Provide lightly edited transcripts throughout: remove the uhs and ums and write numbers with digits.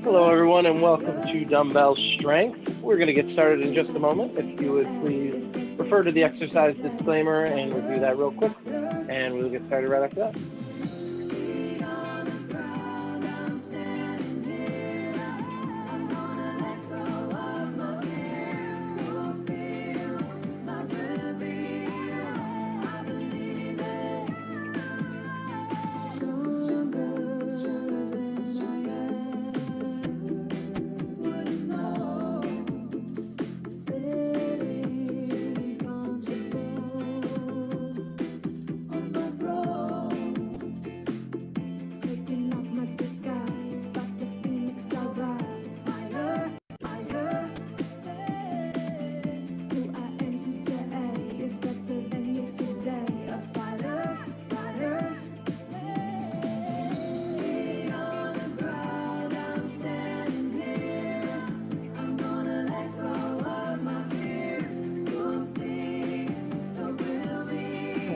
Hello everyone and welcome to Dumbbell Strength. We're going to get started in just a moment. If you would please refer to the exercise disclaimer and review that real quick, and we'll get started right after that.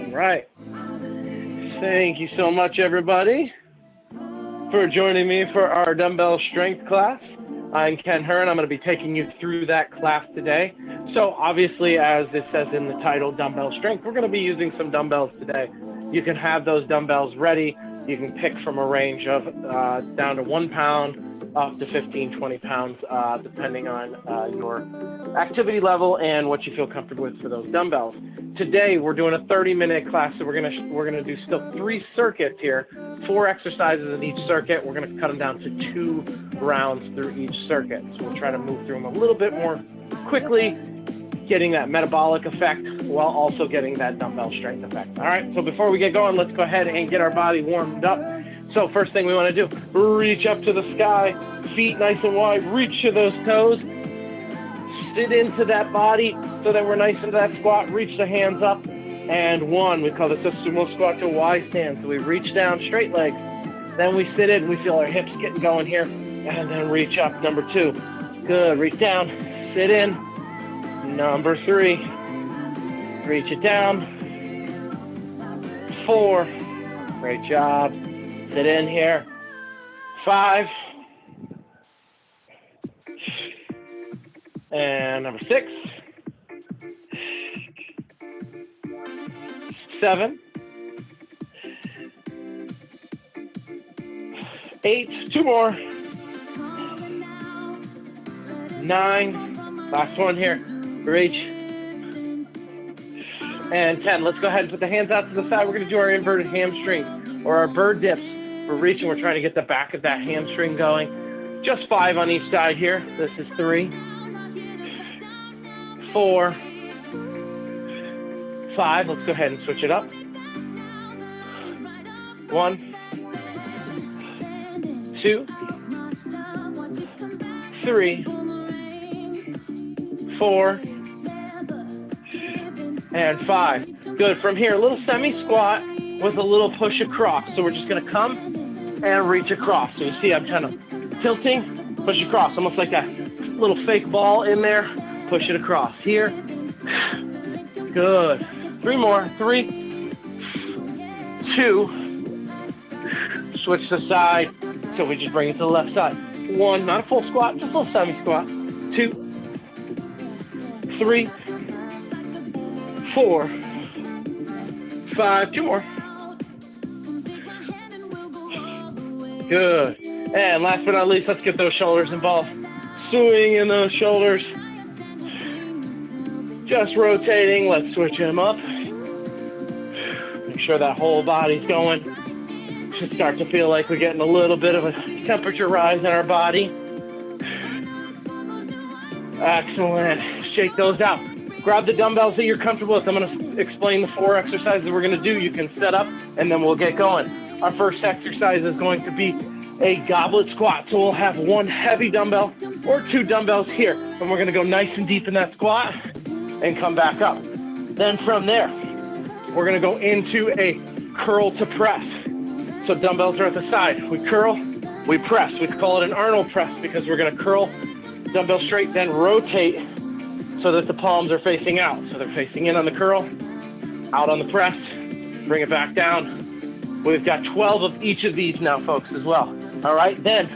All right. Thank you so much, everybody, for joining me for our Dumbbell Strength class. I'm Ken Hearn. I'm going to be taking you through that class today. So obviously, as it says in the title, Dumbbell Strength, we're going to be using some dumbbells today. You can have those dumbbells ready. You can pick from a range of down to 1 pound up to 15, 20 pounds, depending on your activity level and what you feel comfortable with for those dumbbells. Today, we're doing a 30-minute class, so we're gonna do still 3 circuits here, 4 exercises in each circuit. We're gonna cut them down to 2 rounds through each circuit. So we'll try to move through them a little bit more quickly, getting that metabolic effect while also getting that dumbbell strength effect. All right, so before we get going, let's go ahead and get our body warmed up. So first thing we want to do, reach up to the sky, feet nice and wide, reach to those toes, sit into that body so that we're nice into that squat, reach the hands up, and 1, we call this a sumo squat to Y stand. So we reach down, straight legs, then we sit in, we feel our hips getting going here, and then reach up, number 2. Good, reach down, sit in, number 3, reach it down, 4, great job. Sit in here. 5. And number 6. 7. 8. 2 more. 9. Last one here. Reach. And 10. Let's go ahead and put the hands out to the side. We're going to do our inverted hamstring or our bird dips. We're reaching, we're trying to get the back of that hamstring going. Just 5 on each side here. This is 3, 4, 5. Let's go ahead and switch it up. 1, 2, 3, 4, and 5. Good. From here, a little semi-squat with a little push across. So we're just going to come and reach across. So you see I'm kind of tilting, push across, almost like that little fake ball in there. Push it across here. Good. 3 more. 3, 2. Switch the side. So we just bring it to the left side. 1, not a full squat, just a little semi-squat. 2, 3, 4, 5. 2 more. Good. And last but not least, let's get those shoulders involved. Swing in those shoulders. Just rotating. Let's switch them up. Make sure that whole body's going. Should start to feel like we're getting a little bit of a temperature rise in our body. Excellent. Shake those out. Grab the dumbbells that you're comfortable with. I'm going to explain the 4 exercises we're going to do. You can set up, and then we'll get going. Our first exercise is going to be a goblet squat. So we'll have 1 heavy dumbbell or 2 dumbbells here. And we're going to go nice and deep in that squat and come back up. Then from there, we're going to go into a curl to press. So dumbbells are at the side. We curl, we press. We call it an Arnold press because we're going to curl, dumbbell straight, then rotate so that the palms are facing out. So they're facing in on the curl, out on the press, bring it back down. We've got 12 of each of these now, folks, as well. All right, then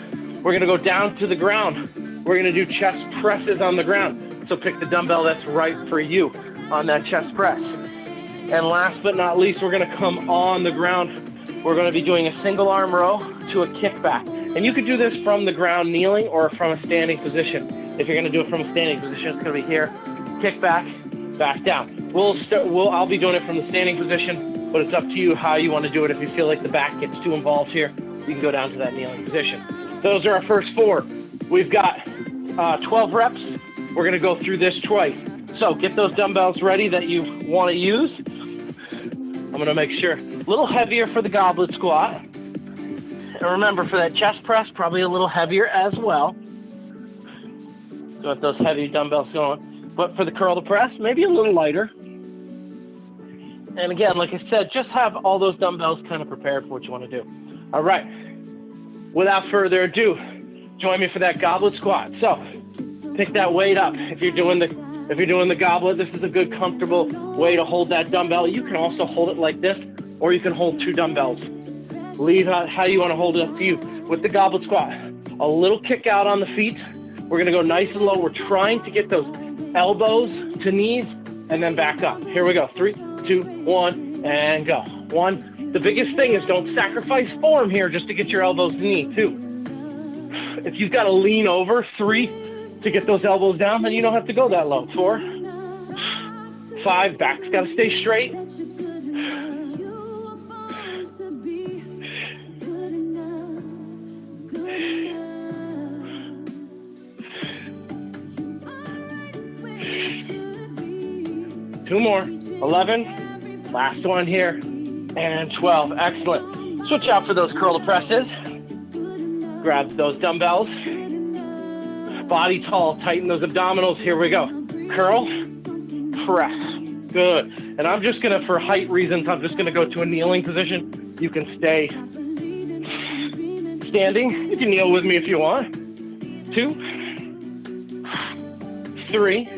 We're gonna go down to the ground. We're gonna do chest presses on the ground. So pick the dumbbell that's right for you on that chest press. And last but not least, we're gonna come on the ground. We're gonna be doing a single arm row to a kickback. And you could do this from the ground kneeling or from a standing position. If you're gonna do it from a standing position, it's gonna be here, kick back, back down. I'll be doing it from the standing position, but it's up to you how you wanna do it. If you feel like the back gets too involved here, you can go down to that kneeling position. Those are our first 4. We've got 12 reps. We're gonna go through this twice. So get those dumbbells ready that you wanna use. I'm gonna make sure, a little heavier for the goblet squat. And remember, for that chest press, probably a little heavier as well. Got those heavy dumbbells going. But for the curl to press, maybe a little lighter. And again, like I said, just have all those dumbbells kind of prepared for what you want to do. All right. Without further ado, join me for that goblet squat. So pick that weight up. If you're doing the goblet, this is a good, comfortable way to hold that dumbbell. You can also hold it like this, or you can hold 2 dumbbells. Leave how you want to hold it up to you. With the goblet squat, a little kick out on the feet. We're gonna go nice and low. We're trying to get those elbows to knees and then back up. Here we go. 3, 2, 1, and go. 1. The biggest thing is don't sacrifice form here just to get your elbows to knee. 2. If you've got to lean over, 3, to get those elbows down, then you don't have to go that low. 4, 5, back's got to stay straight. 2 more. 11. Last one here. And 12. Excellent. Switch out for those curl presses. Grab those dumbbells. Body tall. Tighten those abdominals. Here we go. Curl. Press. Good. And I'm just going to, for height reasons, I'm just going to go to a kneeling position. You can stay standing. You can kneel with me if you want. 2. 3.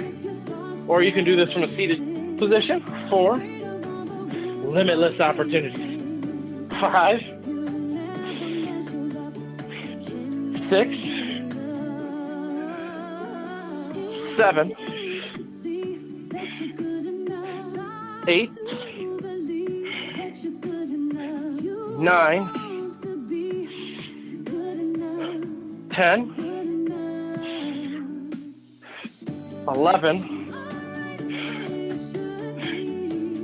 Or you can do this from a seated position. 4. Limitless opportunities. 5. 6. 7. 8. 9. 10. 11.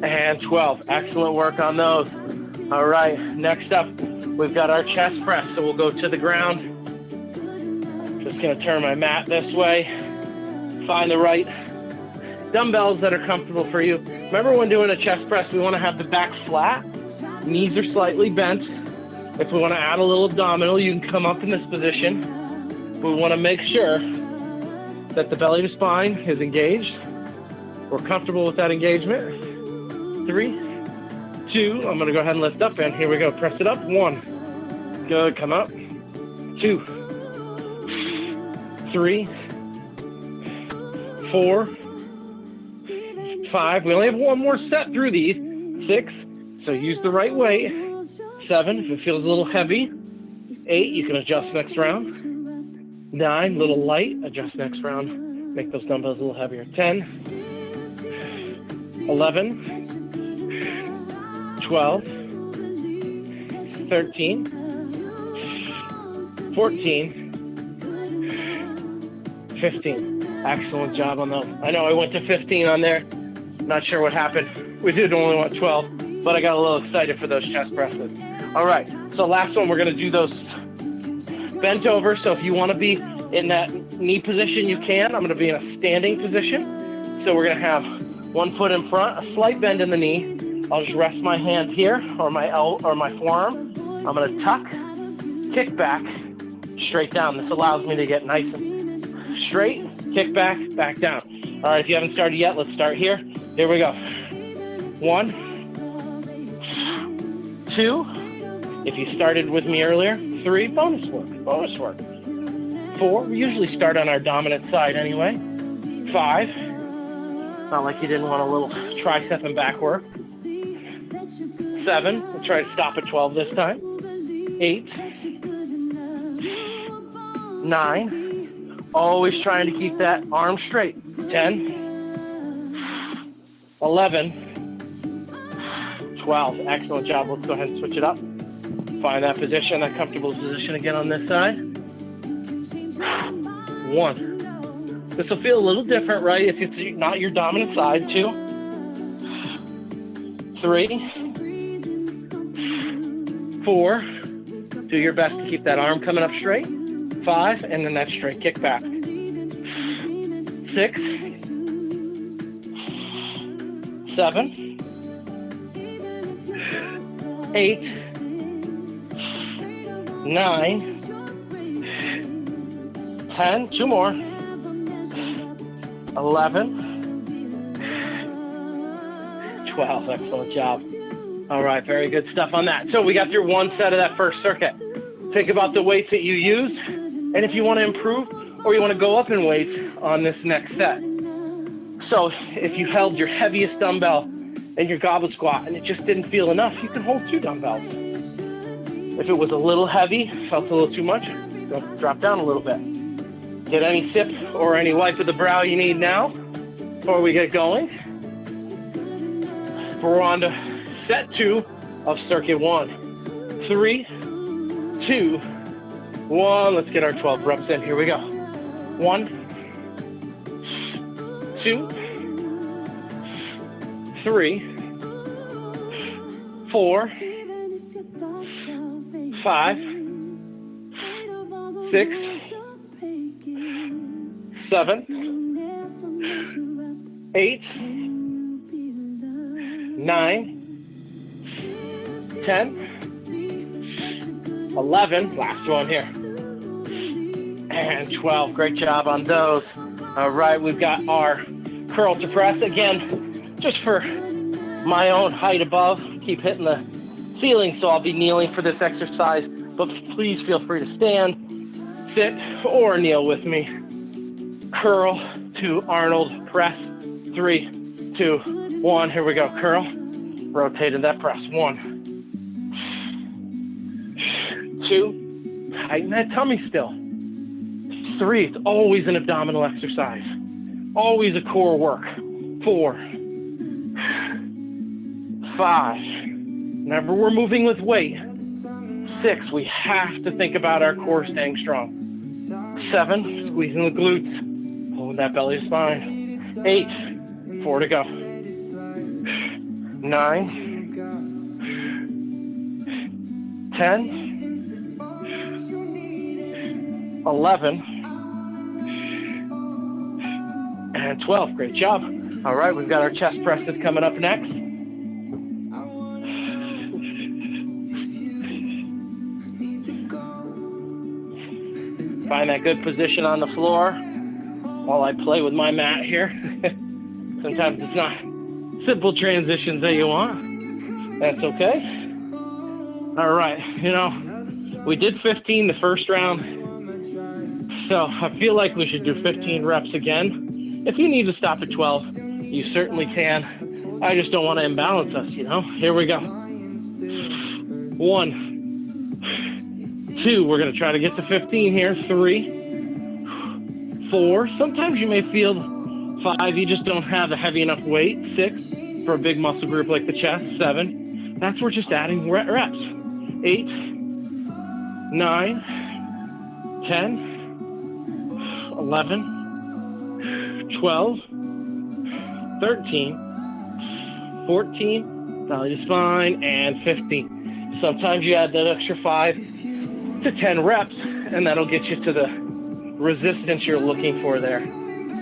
And 12. Excellent work on those. All right, next up, we've got our chest press. So we'll go to the ground. Just gonna turn my mat this way. Find the right dumbbells that are comfortable for you. Remember, when doing a chest press, we wanna have the back flat. Knees are slightly bent. If we wanna add a little abdominal, you can come up in this position. We wanna make sure that the belly to spine is engaged. We're comfortable with that engagement. 3, 2, I'm gonna go ahead and lift up, and here we go. Press it up. 1. Good, come up. 2, 3, 4, 5. We only have 1 more set through these. 6, so use the right weight. 7, if it feels a little heavy. 8, you can adjust next round. 9, little light, adjust next round. Make those dumbbells a little heavier. 10, 11, 12, 13, 14, 15. Excellent job on those. I know I went to 15 on there. Not sure what happened. We did only want 12, but I got a little excited for those chest presses. All right, so last one, we're gonna do those bent over. So if you wanna be in that knee position, you can. I'm gonna be in a standing position. So we're gonna have 1 foot in front, a slight bend in the knee. I'll just rest my hand here, or my forearm. I'm gonna tuck, kick back, straight down. This allows me to get nice and straight, kick back, back down. All right, if you haven't started yet, let's start here. Here we go. 1, 2. If you started with me earlier, 3, bonus work. 4, we usually start on our dominant side anyway. 5, not like you didn't want a little tricep and back work. 7, we'll try to stop at 12 this time. 8, 9. Always trying to keep that arm straight. 10. 11. 12. Excellent job. Let's go ahead and switch it up. Find that position, that comfortable position again on this side. 1. This will feel a little different, right? If it's not your dominant side. 2. 3. 4. Do your best to keep that arm coming up straight. 5, and then that straight kick back. 6. 7. 8. 9. 10. 2 more. 11. 12. Excellent job. All right, very good stuff on that. So we got through one set of that first circuit. Think about the weights that you use, and if you want to improve or you want to go up in weights on this next set. So if you held your heaviest dumbbell in your goblet squat and it just didn't feel enough, you can hold 2 dumbbells. If it was a little heavy, felt a little too much, drop down a little bit. Get any sip or any wipe of the brow you need now before we get going. We're on to set 2 of circuit 1. 3, 2, 1. Let's get our 12 reps in. Here we go. 1, 2, 3, 4, 5, 6, 7, 8, 9, 10, 11, last one here, and 12. Great job on those. All right, we've got our curl to press. Again, just for my own height above, keep hitting the ceiling, so I'll be kneeling for this exercise, but please feel free to stand, sit, or kneel with me. Curl to Arnold press. 3, 2, 1. Here we go. Curl. Rotate in that press. 1, 2. Tighten that tummy still. 3. It's always an abdominal exercise. Always a core work. 4, 5. Whenever we're moving with weight. 6. We have to think about our core staying strong. 7. Squeezing the glutes. Holding that belly to spine. 8. 4 to go. 9. 10. 11. And 12. Great job. All right, we've got our chest presses coming up next. Find that good position on the floor while I play with my mat here. Sometimes it's not simple transitions that you want. That's okay. All right, we did 15 the first round, so I feel like we should do 15 reps again. If you need to stop at 12, you certainly can. I just don't want to imbalance us, Here we go. 1, 2, we're going to try to get to 15 here. 3, 4, sometimes you may feel 5, you just don't have a heavy enough weight. 6, for a big muscle group like the chest. 7, that's we're just adding reps. 8, 9, 10, 11, 12, 13, 14, belly to spine, and 15. Sometimes you add that extra 5 to 10 reps, and that'll get you to the resistance you're looking for there.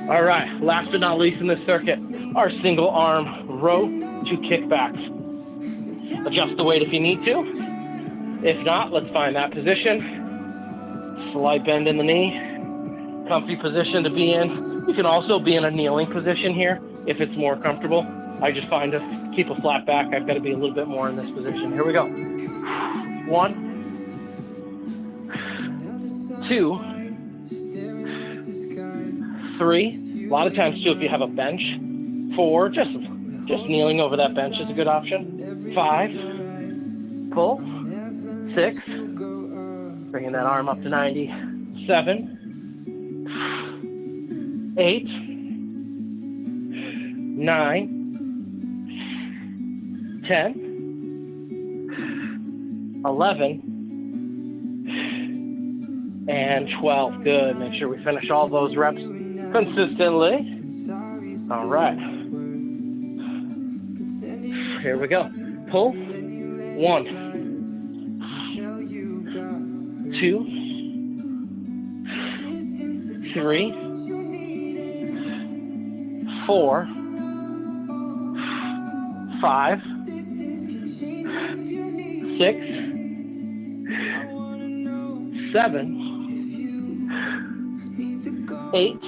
All right, last but not least in this circuit, our single arm row to kickbacks. Adjust the weight if you need to. If not, let's find that position. Slight bend in the knee. Comfy position to be in. You can also be in a kneeling position here if it's more comfortable. I just find to keep a flat back, I've got to be a little bit more in this position. Here we go. 1, 2, 3. A lot of times too, if you have a bench. 4, just kneeling over that bench is a good option. 5, pull. 6, bringing that arm up to 90. 7, 8, 9, 10, 11, and 12. Good. Make sure we finish all those reps consistently. All right. Here we go. Pull. 1, 2, 3, 4, 5, 6, 7, 8,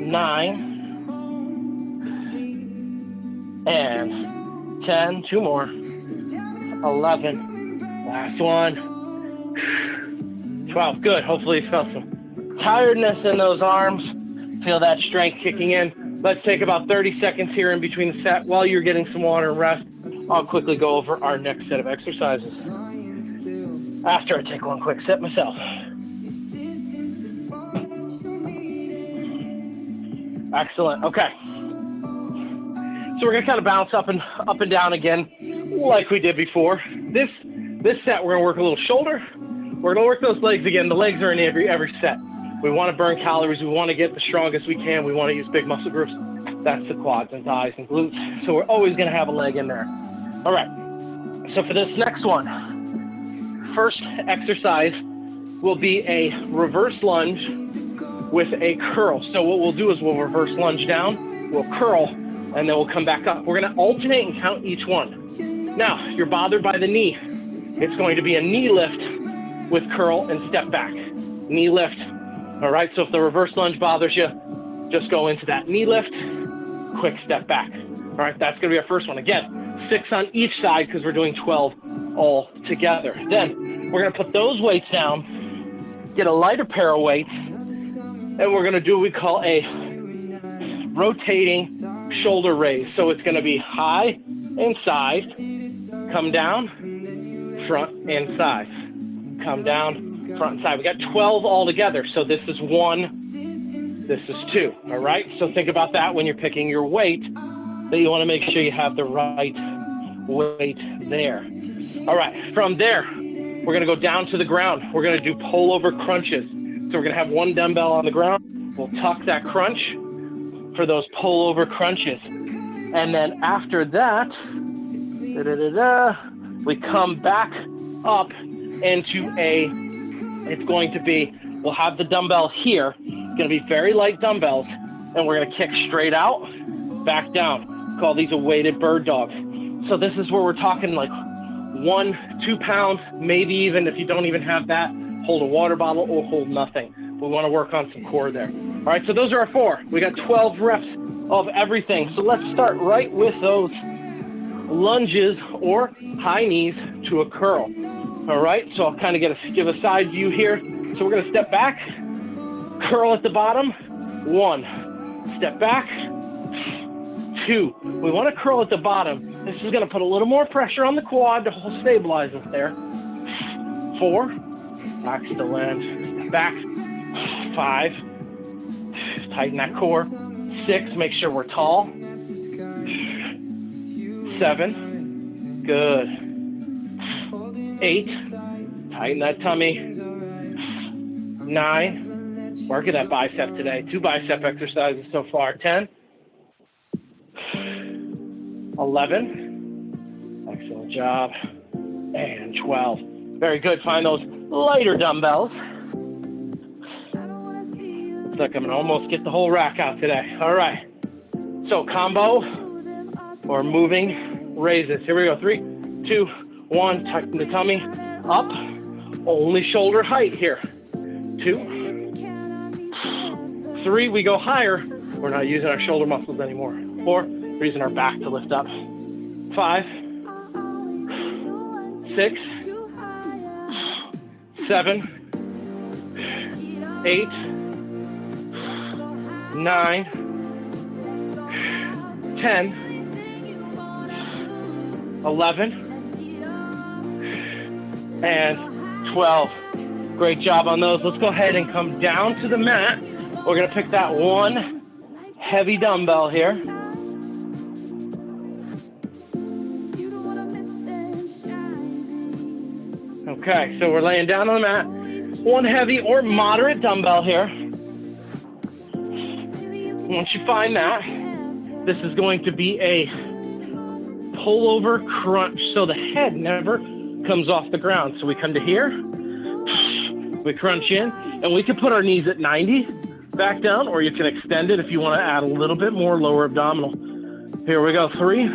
9, and 10. 2 more. 11. Last one. 12. Good. Hopefully you felt some tiredness in those arms. Feel that strength kicking in. Let's take about 30 seconds here in between the set while you're getting some water and rest. I'll quickly go over our next set of exercises after I take one quick sip myself. Excellent. Okay. So we're gonna kind of bounce up and down again, like we did before. This set, we're gonna work a little shoulder. We're gonna work those legs again. The legs are in every set. We want to burn calories. We want to get the strongest we can. We want to use big muscle groups. That's the quads and thighs and glutes. So we're always gonna have a leg in there. All right. So for this next one, first exercise will be a reverse lunge with a curl. So what we'll do is we'll reverse lunge down, we'll curl, and then we'll come back up. We're gonna alternate and count each one. Now, you're bothered by the knee. It's going to be a knee lift with curl and step back. Knee lift. All right, so if the reverse lunge bothers you, just go into that knee lift, quick step back. All right, that's gonna be our first one. Again, 6 on each side because we're doing 12 all together. Then we're gonna put those weights down, get a lighter pair of weights, and we're gonna do what we call a rotating shoulder raise. So it's gonna be high and side, come down, front and side, come down, front and side. We got 12 all together. So this is 1, this is 2. All right. So think about that when you're picking your weight, that you want to make sure you have the right weight there. All right. From there, we're going to go down to the ground. We're going to do pull over crunches. So we're going to have one dumbbell on the ground. We'll tuck that crunch for those pull over crunches. And then after that, we come back up into it's going to be, we'll have the dumbbell here. It's going to be very light dumbbells, and we're going to kick straight out, back down. Call these a weighted bird dog. So this is where we're talking like 1, 2 pounds, maybe even if you don't even have that, hold a water bottle or hold nothing. We want to work on some core there. All right, so those are our 4. We got 12 reps of everything. So let's start right with those lunges or high knees to a curl. All right, so I'll kind of give a side view here. So we're gonna step back, curl at the bottom, 1, step back, 2. We wanna curl at the bottom. This is gonna put a little more pressure on the quad to stabilize us there. 4, excellent, step back, 5, tighten that core, 6, make sure we're tall, 7, good, 8, tighten that tummy, 9, work at that bicep today, 2 bicep exercises so far, 10, 11, excellent job, and 12. Very good. Find those lighter dumbbells. Looks like I'm gonna almost get the whole rack out today. All right, so combo or moving raises. Here we go, 3, 2, 1, tighten the tummy, up, only shoulder height here, 2, 3, we go higher, we're not using our shoulder muscles anymore, 4, we're using our back to lift up, 5, 6, 7, 8, 9, 10, 11, and 12. Great job on those. Let's go ahead and come down to the mat. We're going to pick that one heavy dumbbell here. Okay, so we're laying down on the mat. One heavy or moderate dumbbell here. Once you find that, this is going to be a pullover crunch, so the head never comes off the ground. So we come to here, we crunch in, and we can put our knees at 90 back down, or you can extend it if you want to add a little bit more lower abdominal. Here we go. 3,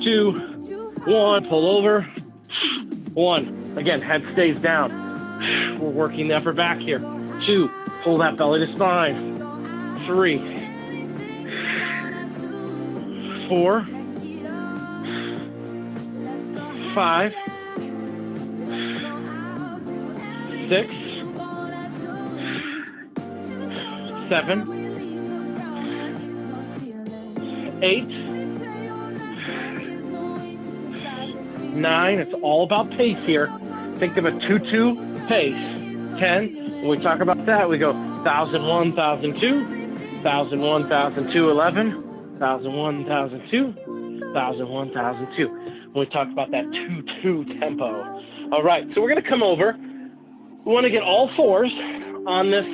2, 1. Pull over. 1. Again, head stays down. We're working the upper back here. 2. Pull that belly to spine. 3, 4, 5, 6, 7, 8, 9. It's all about pace here. Think of a 2-2 pace. 10. When we talk about that, we go 1,001, 1,002, 1,001, 1,002, 11, 1,001, 1,002, 1,001, 1,002. When we talk about that 2-2 tempo. All right, so we're going to come over. We want to get all fours on this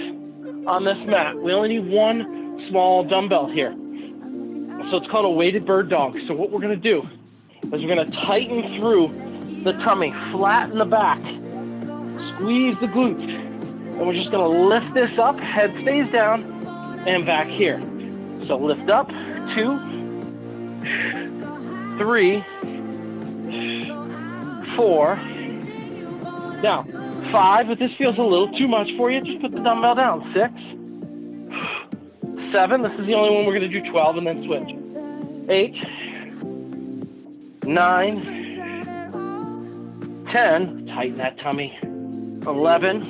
mat. We only need one small dumbbell here. So it's called a weighted bird dog. So what we're going to do is we're going to tighten through the tummy, flatten the back, squeeze the glutes, and we're just going to lift this up. Head stays down, and back here. So lift up, 2, 3, 4. Now, 5, if this feels a little too much for you, just put the dumbbell down. 6, 7, this is the only one we're going to do. 12, and then switch. 8, 9, 10, tighten that tummy. 11,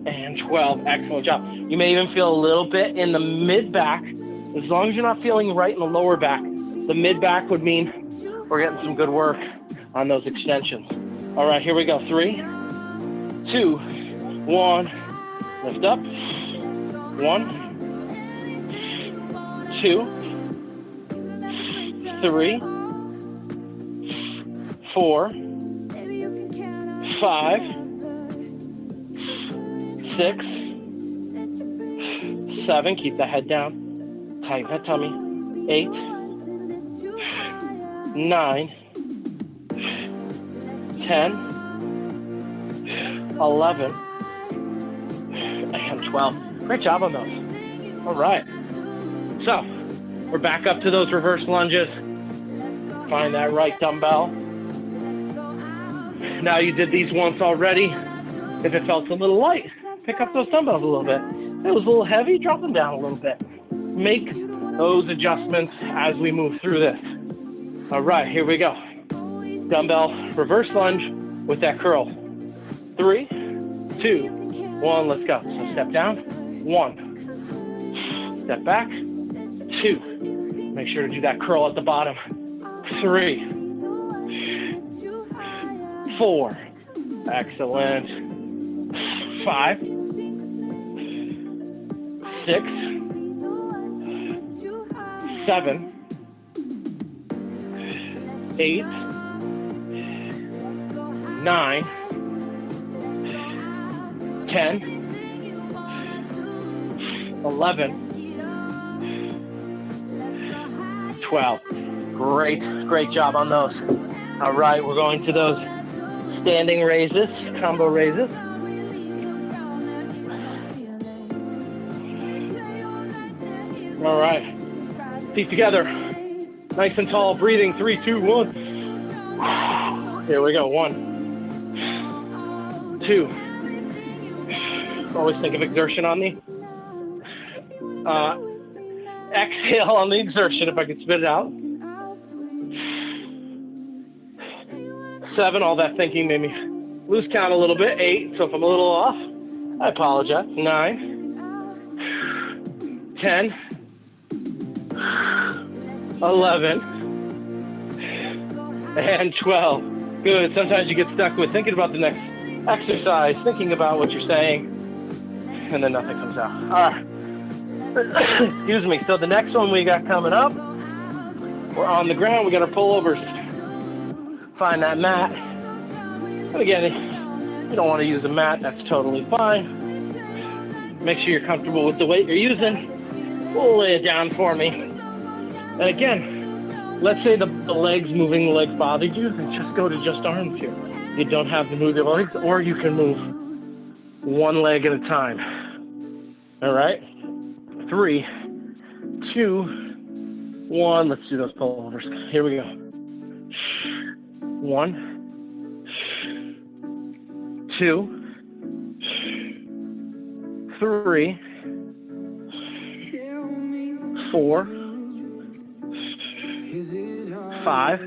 and 12. Excellent job. You may even feel a little bit in the mid-back. As long as you're not feeling right in the lower back, the mid-back would mean we're getting some good work on those extensions. All right, here we go. 3, 2, 1. Lift up. 1, 2, 3, 4, 5, 6, 7. Keep the head down. Tighten that tummy. 8, 9, 10, 11, and 12. Great job on those. All right. So we're back up to those reverse lunges. Find that right dumbbell. Now you did these once already. If it felt a little light, pick up those dumbbells a little bit. If it was a little heavy, drop them down a little bit. Make those adjustments as we move through this. All right, here we go. Dumbbell reverse lunge with that curl. 3, 2, 1, let's go. So step down, 1. Step back, 2. Make sure to do that curl at the bottom. 3, 4. Excellent. 5, 6, 7, 8, 9, 10, 11, 12. Great job on those. All right, we're going to those standing raises, combo raises. All right, feet together, nice and tall, breathing. 3, 2, 1. Here we go. 1, 2. Always think of exertion on the exhale on the exertion, if I could spit it out. 7, all that thinking made me lose count a little bit. 8, so if I'm a little off, I apologize. 9, 10, 11, and 12. Good. Sometimes you get stuck with thinking about the next exercise, thinking about what you're saying, and then nothing comes out. All right. Excuse me. So the next one we got coming up, we're on the ground. We got our pullovers. Find that mat. And again, if you don't want to use a mat, that's totally fine. Make sure you're comfortable with the weight you're using. We'll lay it down for me. And again, let's say the legs, moving the legs bothered you, and just go to just arms here. You don't have to move your legs, or you can move one leg at a time. All right? 3, 2, 1. Let's do those pullovers. Here we go. 1, 2, 3, 4, 5,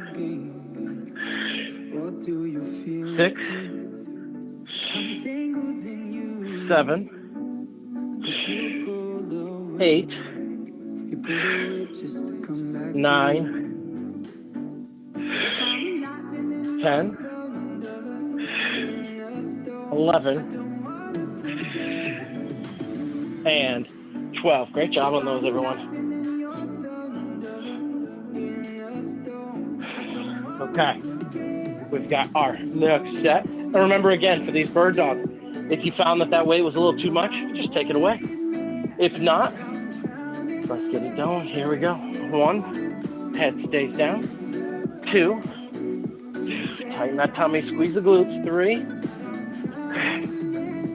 6, 7, 8, 9, 10, 11, and 12. Great job on those, everyone. Okay, we've got our next set. And remember again, for these bird dogs, if you found that weight was a little too much, just take it away. If not, let's get it going. Here we go. 1, head stays down. 2, tighten that tummy, squeeze the glutes. 3,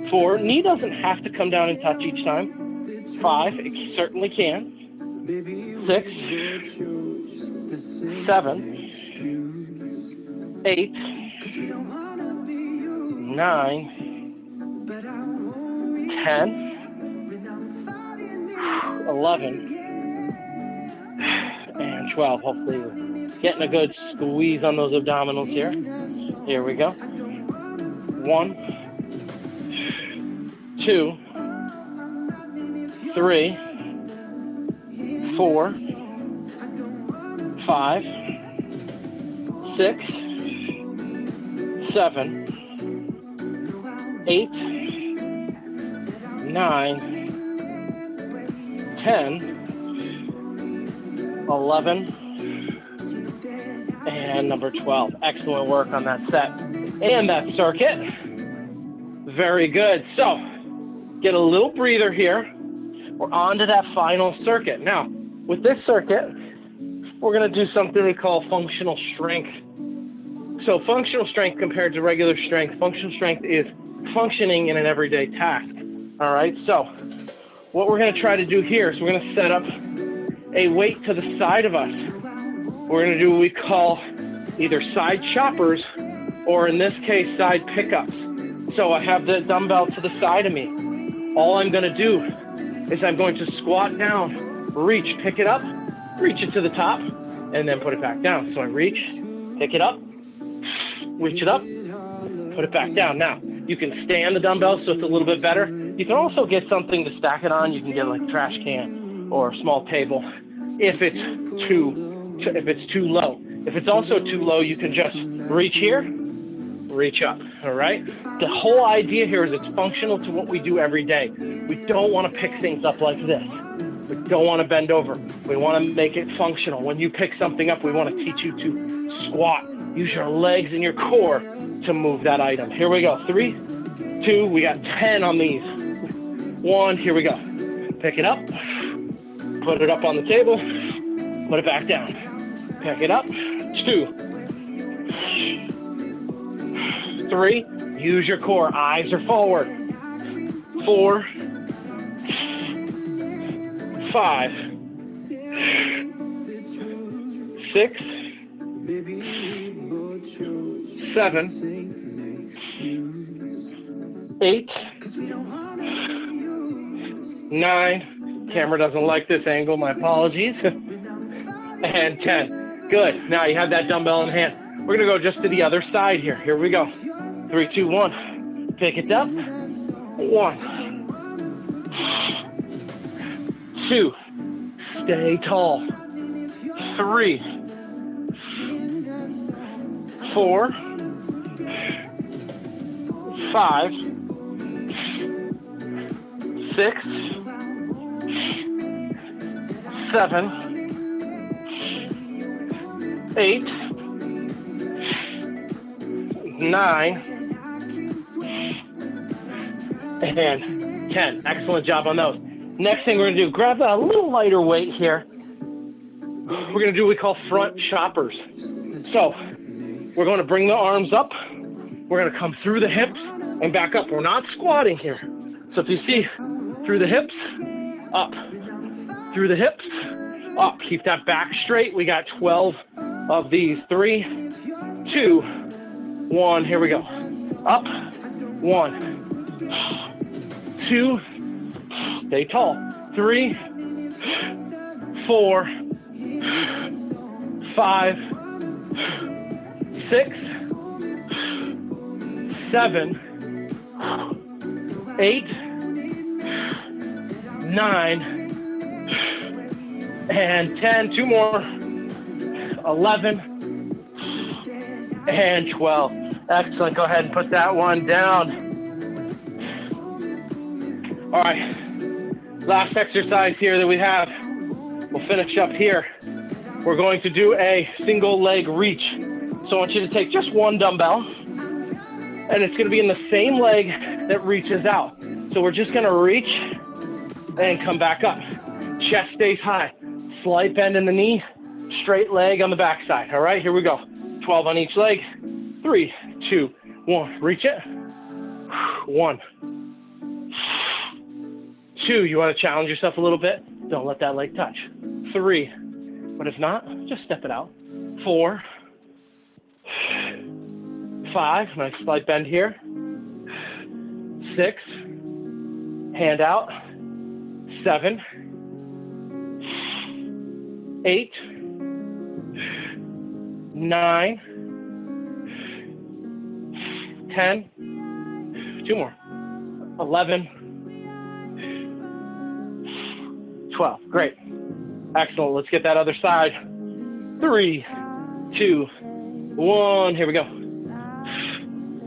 4, knee doesn't have to come down and touch each time. 5, it certainly can. 6, 7, 8, 9, 10, 11, and 12. Hopefully we're getting a good squeeze on those abdominals here. Here we go. 1, 2, 3, 4, 5, 6, 7, 8, 9, 10, 11, and number 12. Excellent work on that set and that circuit. Very good. So, get a little breather here. We're on to that final circuit. Now, with this circuit, we're going to do something we call functional strength. So functional strength compared to regular strength, functional strength is functioning in an everyday task. All right, so what we're going to try to do here is we're going to set up a weight to the side of us. We're going to do what we call either side choppers, or in this case, side pickups. So I have the dumbbell to the side of me. All I'm going to do is I'm going to squat down, reach, pick it up, reach it to the top, and then put it back down. So I reach, pick it up, reach it up, put it back down. Now, you can stand the dumbbell so it's a little bit better. You can also get something to stack it on. You can get like a trash can or a small table if it's too low. If it's also too low, you can just reach here, reach up, all right? The whole idea here is it's functional to what we do every day. We don't want to pick things up like this. We don't want to bend over. We want to make it functional. When you pick something up, we want to teach you to squat. Use your legs and your core to move that item. Here we go. 3, 2, we got 10 on these. 1, here we go. Pick it up, put it up on the table, put it back down. Pick it up, 2, 3, use your core, eyes are forward. 4, 5, 6, 7, 8, 9. Camera doesn't like this angle, my apologies. And 10. Good. Now you have that dumbbell in hand. We're going to go just to the other side here. Here we go. 3, 2, 1. Pick it up. 1, 2. Stay tall. 3, 4, 5, 6, 7, 8, 9, and 10. Excellent job on those. Next thing we're going to do, grab a little lighter weight here. We're going to do what we call front choppers. So we're going to bring the arms up. We're going to come through the hips and back up. We're not squatting here. So if you see, through the hips, up, through the hips, up. Keep that back straight. We got 12 of these. 3, 2, 1. Here we go. Up, 1, 2, stay tall. 3, 4, 5, 6, 7, 8, 9, and 10. 2 more. 11 and 12. Excellent. Go ahead and put that one down. All right. Last exercise here that we have. We'll finish up here. We're going to do a single leg reach. So I want you to take just one dumbbell, and it's going to be in the same leg that reaches out. So we're just going to reach and come back up. Chest stays high. Slight bend in the knee. Straight leg on the backside. All right, here we go. 12 on each leg. 3, 2, 1. Reach it. 1, 2. You want to challenge yourself a little bit? Don't let that leg touch. 3. But if not, just step it out. 4, 5. Nice slight bend here. 6. Hand out. 7, 8, 9, 10, 2 more, 11, 12. Great. Excellent. Let's get that other side. 3, 2, 1. Here we go.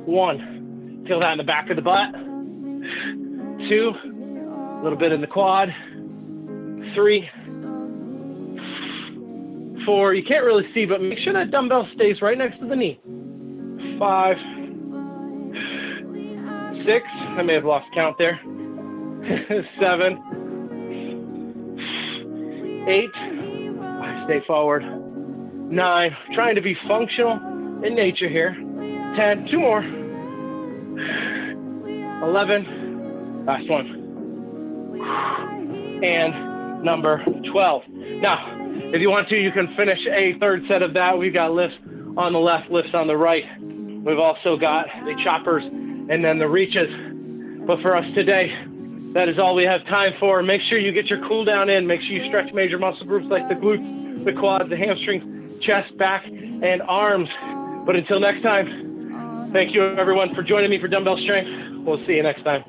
1. Feel that in the back of the butt. 2. A little bit in the quad. 3, 4. You can't really see, but make sure that dumbbell stays right next to the knee. 5, 6. I may have lost count there. 7, 8. Stay forward. 9. Trying to be functional in nature here. 10. 2 more. 11. Last one. And number 12. Now, if you want to, you can finish a third set of that. We've got lifts on the left, lifts on the right. We've also got the choppers and then the reaches. But for us today, that is all we have time for. Make sure you get your cool down in. Make sure you stretch major muscle groups like the glutes, the quads, the hamstrings, chest, back, and arms. But until next time, thank you everyone for joining me for Dumbbell Strength. We'll see you next time.